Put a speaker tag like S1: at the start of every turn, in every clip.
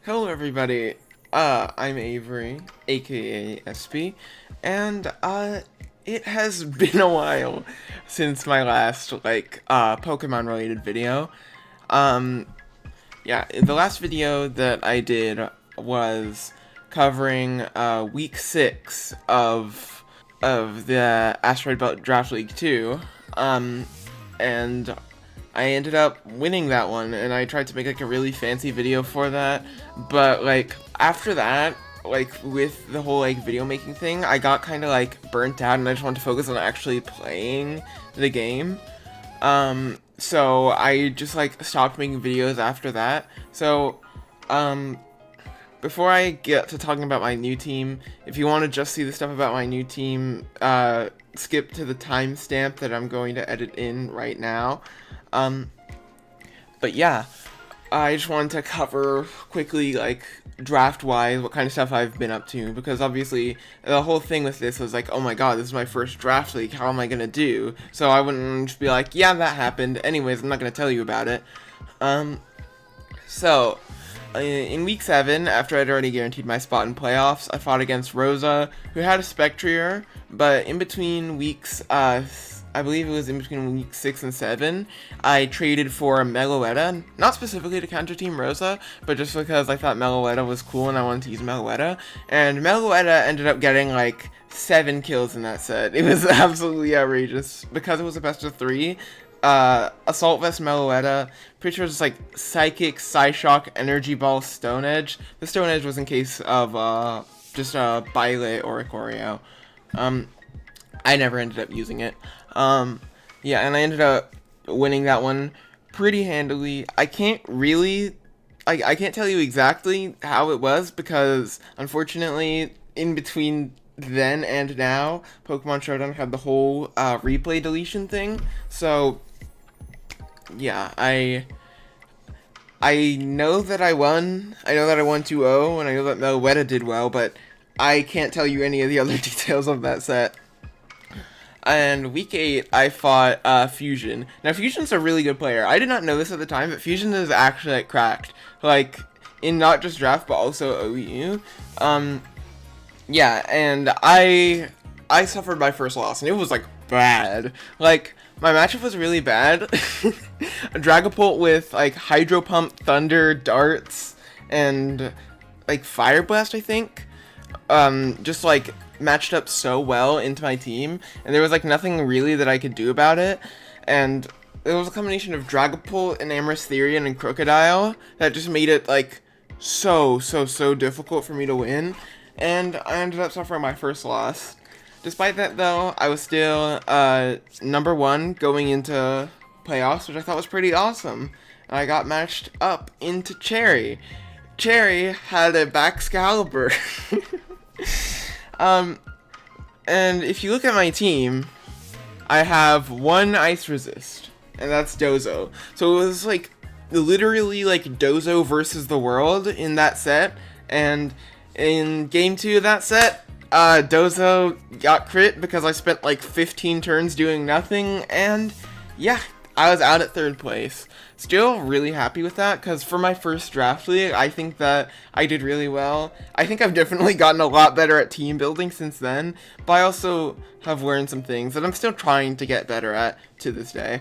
S1: Hello everybody, I'm Avery, aka SP, and, it has been a while since my last, Pokemon related video. Um, yeah, the last video that I did was covering, week 6 of the Asteroid Belt Draft League 2, and I ended up winning that one, and I tried to make like a really fancy video for that, but like after that, like with the whole like video making thing, I got kind of like burnt out and I just wanted to focus on actually playing the game. So I just like stopped making videos after that. So, um, before I get to talking about my new team, if you want to just see the stuff about my new team, skip to the timestamp that I'm going to edit in right now. Um, but yeah, I just wanted to cover quickly, like, draft-wise, what kind of stuff I've been up to, because obviously the whole thing with this was like, oh my god, this is my first draft league, how am I gonna do? So I wouldn't just be like, yeah, that happened, anyways, I'm not gonna tell you about it. So, in week 7, after I'd already guaranteed my spot in playoffs, I fought against Rosa, who had a Spectrier, but in between weeks, I believe it was in between week 6 and 7, I traded for Meloetta, not specifically to counter Team Rosa, but just because I thought Meloetta was cool and I wanted to use Meloetta, and Meloetta ended up getting like 7 kills in that set. It was absolutely outrageous, because it was a best of 3. Assault Vest Meloetta, pretty sure it's like Psychic, Psyshock, Energy Ball, Stone Edge. The Stone Edge was in case of, just a Byleth or Ikorio. I never ended up using it. Yeah, and I ended up winning that one pretty handily. I can't really, I can't tell you exactly how it was, because, unfortunately, in between then and now, Pokemon Showdown had the whole, replay deletion thing, so yeah, I know that I won. I know that I won 2-0, and I know that Meloetta did well, but I can't tell you any of the other details of that set. And week 8, I fought Fusion. Now, Fusion's a really good player. I did not know this at the time, but Fusion is actually like, cracked. Like, in not just draft, but also OEU. Yeah, and I suffered my first loss, and it was like bad. Like, my matchup was really bad. A Dragapult with like Hydro Pump, Thunder, Darts, and like Fire Blast, I think. Just like matched up so well into my team, and there was like nothing really that I could do about it. And it was a combination of Dragapult and Amorous Therian and Crocodile that just made it like so difficult for me to win, and I ended up suffering my first loss. Despite that, though, I was still number 1 going into playoffs, which I thought was pretty awesome. And I got matched up into Cherry. Cherry had a Baxcalibur. And if you look at my team, I have 1 Ice Resist, and that's Dozo. So it was like literally like Dozo versus the world in that set, and in game 2 of that set, Dozo got crit because I spent like 15 turns doing nothing, and yeah, I was out at 3rd place. Still really happy with that, because for my first draft league, I think that I did really well. I think I've definitely gotten a lot better at team building since then, but I also have learned some things that I'm still trying to get better at to this day.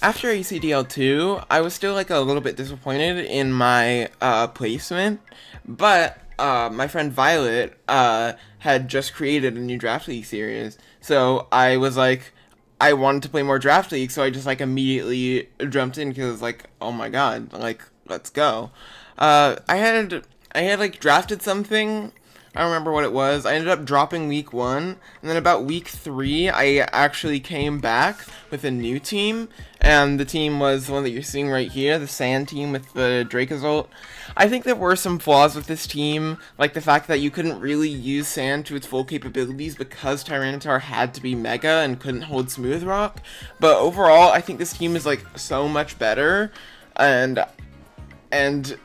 S1: After ACDL2, I was still like a little bit disappointed in my placement, but my friend Violet had just created a new draft league series, so I was like, I wanted to play more draft league, so I just like immediately jumped in because like, oh my god, like, let's go. I had like drafted something. I don't remember what it was. I ended up dropping week 1, and then about week 3, I actually came back with a new team, and the team was the one that you're seeing right here, the Sand team with the Dracozolt. I think there were some flaws with this team, like the fact that you couldn't really use Sand to its full capabilities because Tyranitar had to be Mega and couldn't hold Smooth Rock, but overall, I think this team is like so much better, and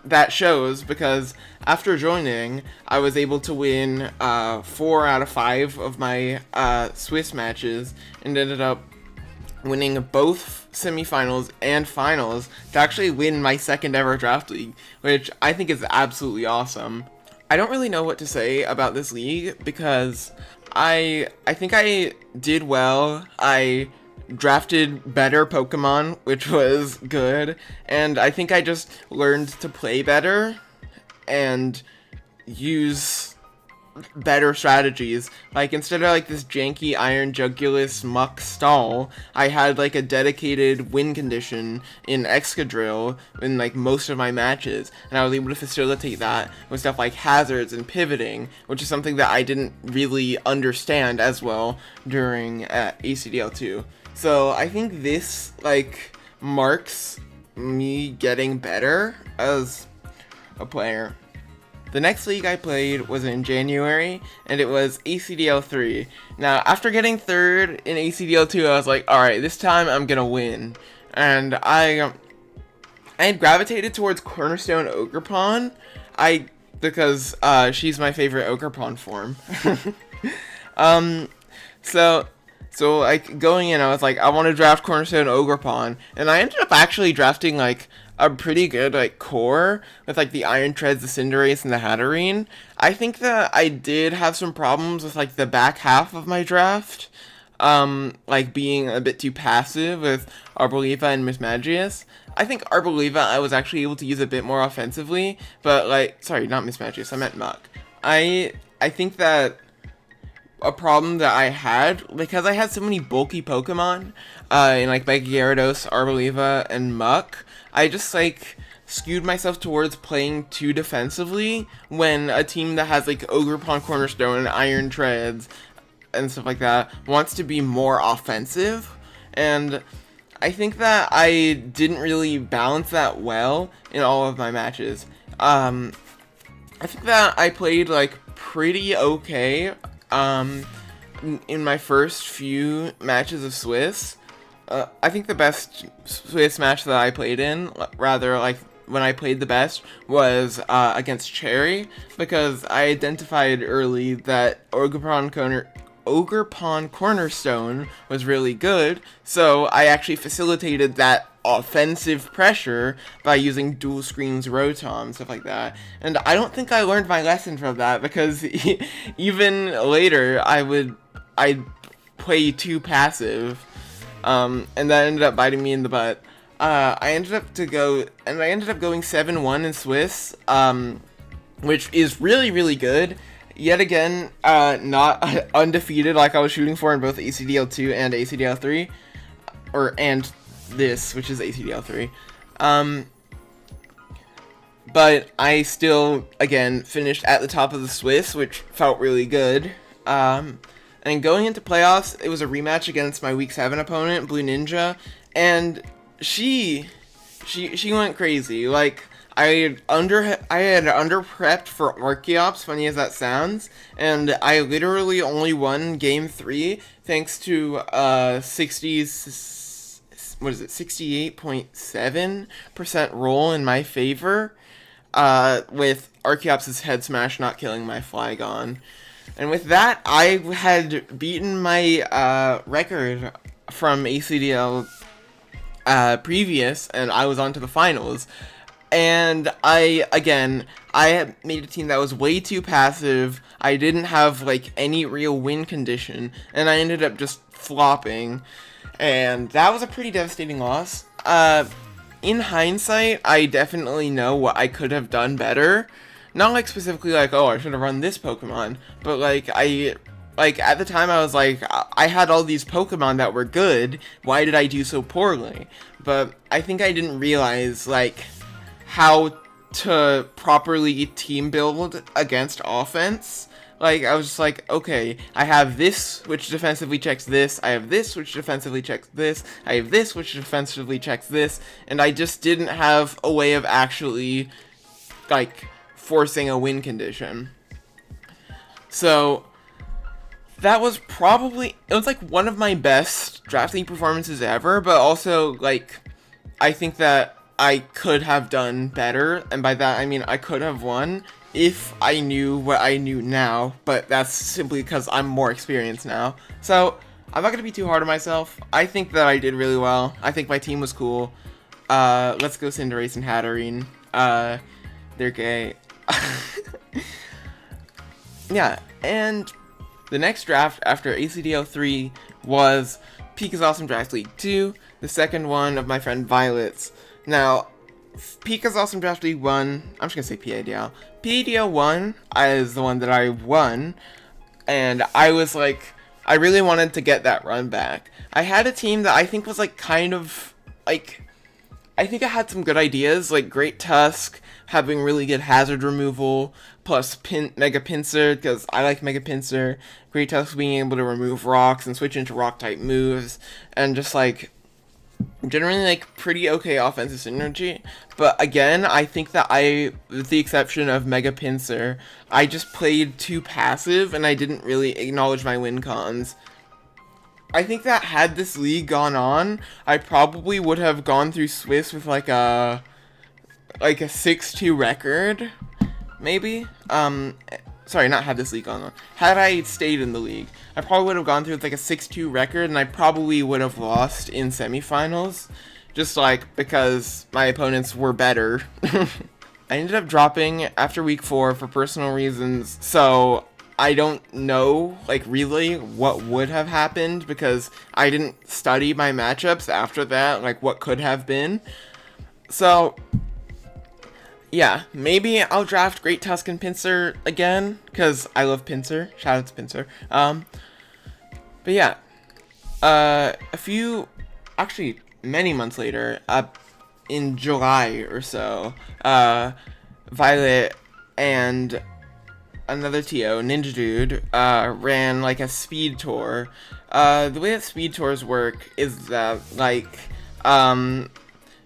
S1: that shows because after joining, I was able to win 4 out of 5 of my Swiss matches and ended up winning both semifinals and finals to actually win my second ever draft league, which I think is absolutely awesome. I don't really know what to say about this league because I think I did well. I drafted better Pokemon, which was good, and I think I just learned to play better and use better strategies. Like, instead of like this janky Iron Jugulus Muck stall, I had like a dedicated win condition in Excadrill in like most of my matches, and I was able to facilitate that with stuff like hazards and pivoting, which is something that I didn't really understand as well during ACDL2. So I think this like marks me getting better as a player. The next league I played was in January, and it was ACDL3. Now, after getting third in ACDL2, I was like, alright, this time I'm gonna win. And I had gravitated towards Cornerstone Ogerpon, because she's my favorite Ogerpon form. So like going in, I was like, I want to draft Cornerstone Ogerpon, and I ended up actually drafting like a pretty good like core with like the Iron Treads, the Cinderace, and the Hatterene. I think that I did have some problems with like the back half of my draft, like being a bit too passive with Arboliva and Mismagius. I think Arboliva I was actually able to use a bit more offensively, but like, sorry, not Mismagius, I meant Muck. I think that a problem that I had, because I had so many bulky Pokemon, in like Mega Gyarados, Arboliva, and Muck, I just like skewed myself towards playing too defensively when a team that has like Ogerpon Cornerstone and Iron Treads and stuff like that wants to be more offensive, and I think that I didn't really balance that well in all of my matches. I think that I played like pretty okay in my first few matches of Swiss. I think the best Swiss match that I played in, rather like when I played the best, was against Cherry, because I identified early that Ogerpon Cornerstone was really good, so I actually facilitated that offensive pressure by using dual screens Rotom, stuff like that. And I don't think I learned my lesson from that, because even later I'd play too passive, and that ended up biting me in the butt. I ended up going 7-1 in Swiss, which is really, really good. Yet again, not undefeated like I was shooting for in both ACDL2 and ACDL3, and this, which is ACDL3. But I still, again, finished at the top of the Swiss, which felt really good. And going into playoffs, it was a rematch against my Week 7 opponent, Blue Ninja, and she went crazy. Like, I had under prepped for Archeops, funny as that sounds, and I literally only won game 3 thanks to 68.7% roll in my favor, with Archeops' head smash not killing my Flygon. And with that, I had beaten my record from ACDL previous, and I was on to the finals. And I had made a team that was way too passive. I didn't have like any real win condition, and I ended up just flopping. And that was a pretty devastating loss. In hindsight, I definitely know what I could have done better. Not like specifically like, oh, I should have run this Pokemon, but like at the time I was like, I had all these Pokemon that were good, why did I do so poorly? But I think I didn't realize like how to properly team build against offense. Like, I was just like, okay, I have this, which defensively checks this, I have this, which defensively checks this, I have this, which defensively checks this, and I just didn't have a way of actually, like, forcing a win condition. So, that was probably, it was, like, one of my best drafting performances ever, but also, like, I think that I could have done better, and by that I mean I could have won if I knew what I knew now, but that's simply because I'm more experienced now. So, I'm not gonna be too hard on myself. I think that I did really well. I think my team was cool. Let's go Cinderace and Hatterene. They're gay. Yeah, and the next draft after ACDL3 was Pika's Awesome Draft League 2, the second one of my friend Violet's. Now, Pika's Awesome Draft League 1, I'm just gonna say PADL. PADL 1 is the one that I won, and I was like, I really wanted to get that run back. I had a team that I think was like kind of like, I think I had some good ideas, like Great Tusk, having really good hazard removal, plus Mega Pinsir, because I like Mega Pinsir, Great Tusk being able to remove rocks and switch into rock-type moves, and just like, generally like pretty okay offensive synergy. But again, I think that with the exception of Mega Pinsir, I just played too passive, and I didn't really acknowledge my win cons. I think that had this league gone on, I probably would have gone through Swiss with like a 6-2 record, maybe. Sorry, not had this league gone on. Had I stayed in the league, I probably would have gone through with like a 6-2 record, and I probably would have lost in semifinals, just like because my opponents were better. I ended up dropping after week 4 for personal reasons, so I don't know, like, really what would have happened, because I didn't study my matchups after that, like, what could have been. So, yeah, maybe I'll draft Great Tusk and Pinsir again, because I love Pinsir. Shout out to Pinsir. But yeah, actually, many months later, in July or so, Violet and another TO, Ninja Dude, ran like a speed tour. The way that speed tours work is that, like,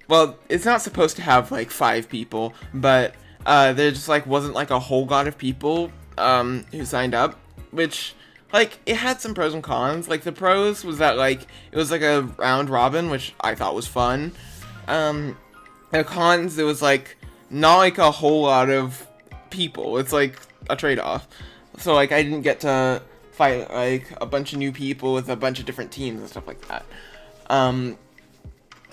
S1: well, it's not supposed to have like 5 people, but there just like wasn't like a whole lot of people who signed up, which, like, it had some pros and cons. Like, the pros was that, like, it was like a round robin, which I thought was fun. The cons, it was like not like a whole lot of people. It's like a trade-off. So, like, I didn't get to fight like a bunch of new people with a bunch of different teams and stuff like that.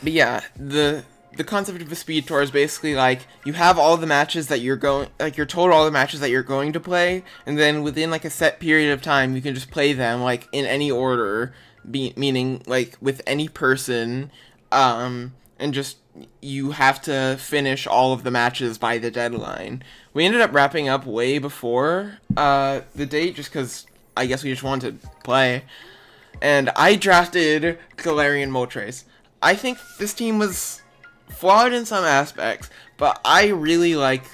S1: But yeah, the concept of a speed tour is basically like you have all the matches that you're told all the matches that you're going to play, and then within like a set period of time you can just play them like in any order, meaning like with any person, and just you have to finish all of the matches by the deadline. We ended up wrapping up way before the date, just because I guess we just wanted to play. And I drafted Galarian Moltres. I think this team was flawed in some aspects, but I really like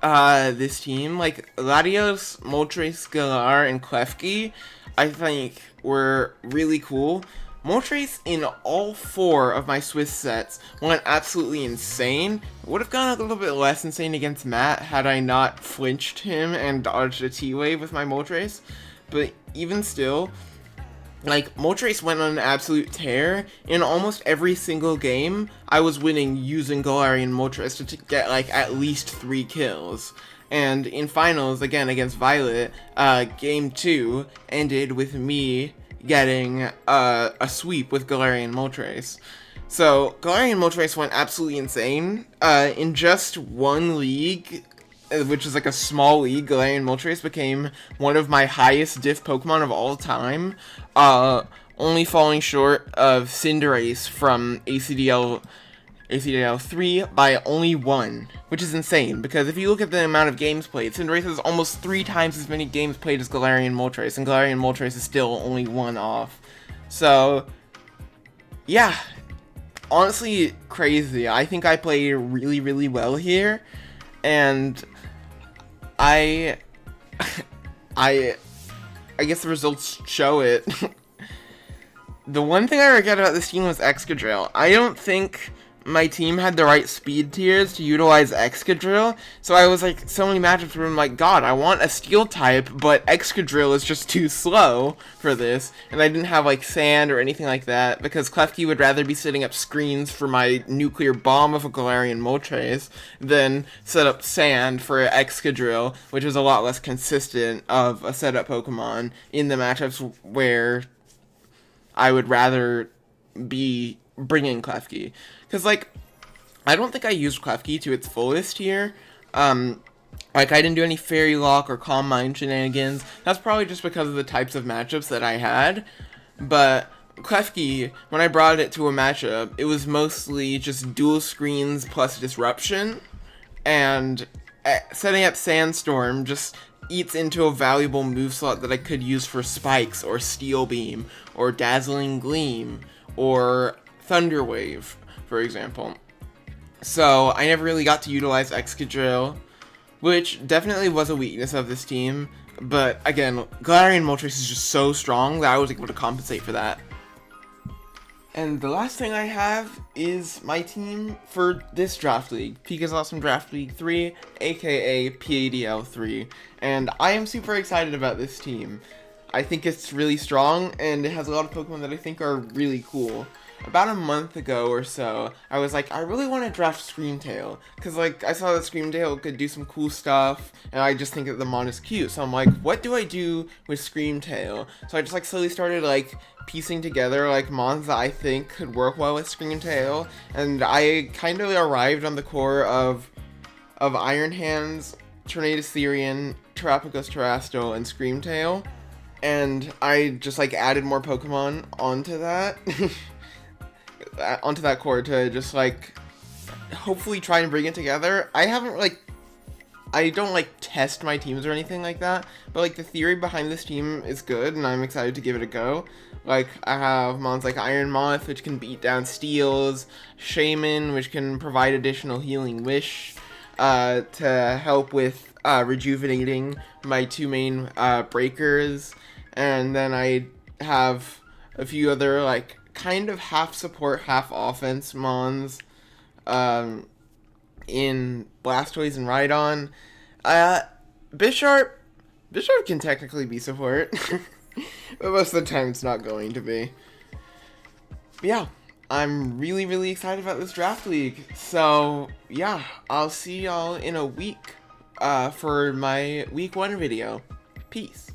S1: this team. Like, Latios, Moltres, Galar, and Klefki, I think were really cool. Moltres in all 4 of my Swiss sets went absolutely insane. Would have gone a little bit less insane against Matt had I not flinched him and dodged a T-Wave with my Moltres. But even still, like, Moltres went on an absolute tear. In almost every single game, I was winning using Galarian Moltres to get, like, at least 3 kills. And in finals, again, against Violet, game 2 ended with me getting a sweep with Galarian Moltres. So, Galarian Moltres went absolutely insane. In just one league, which is like a small league, Galarian Moltres became one of my highest diff Pokemon of all time, only falling short of Cinderace from ACDL3 by only 1, which is insane, because if you look at the amount of games played, Cinderace has almost 3 times as many games played as Galarian Moltres, and Galarian Moltres is still only 1 off. So, yeah, honestly, crazy. I think I played really, really well here, and I guess the results show it. The one thing I regret about this team was Excadrill. I don't think my team had the right speed tiers to utilize Excadrill, so I was like, so many matchups where I'm like, God, I want a Steel type, but Excadrill is just too slow for this, and I didn't have like Sand or anything like that, because Klefki would rather be setting up screens for my Nuclear Bomb of a Galarian Moltres than set up Sand for Excadrill, which is a lot less consistent of a setup Pokemon in the matchups where I would rather be bringing Klefki. Because, like, I don't think I used Klefki to its fullest here. Like, I didn't do any Fairy Lock or Calm Mind shenanigans. That's probably just because of the types of matchups that I had. But Klefki, when I brought it to a matchup, it was mostly just dual screens plus disruption. And setting up Sandstorm just eats into a valuable move slot that I could use for Spikes or Steel Beam or Dazzling Gleam or Thunder Wave, for example. So I never really got to utilize Excadrill, which definitely was a weakness of this team. But again, Galarian Moltres is just so strong that I was able to compensate for that. And the last thing I have is my team for this draft league, Pika's Awesome Draft League 3, aka PADL3. And I am super excited about this team. I think it's really strong, and it has a lot of Pokemon that I think are really cool. About a month ago or so, I was like, I really want to draft Screamtail, because, like, I saw that Screamtail could do some cool stuff, and I just think that the mon is cute, so I'm like, what do I do with Screamtail? So I just, like, slowly started, like, piecing together, like, mons that I think could work well with Screamtail, and I kind of arrived on the core of Iron Hands, Tornadus Therian, Terrapagos Terrastal, and Screamtail, and I just, like, added more Pokemon onto that. Onto that core to just, like, hopefully try and bring it together. I don't, like, test my teams or anything like that, but, like, the theory behind this team is good, and I'm excited to give it a go. Like, I have mons like Iron Moth, which can beat down Steels, Shaman, which can provide additional Healing Wish, to help with, rejuvenating my two main, breakers, and then I have a few other, like, kind of half support, half offense mons in Blastoise and Rhydon. Bisharp can technically be support, but most of the time it's not going to be. But yeah, I'm really, really excited about this draft league. So yeah, I'll see y'all in a week for my week 1 video. Peace.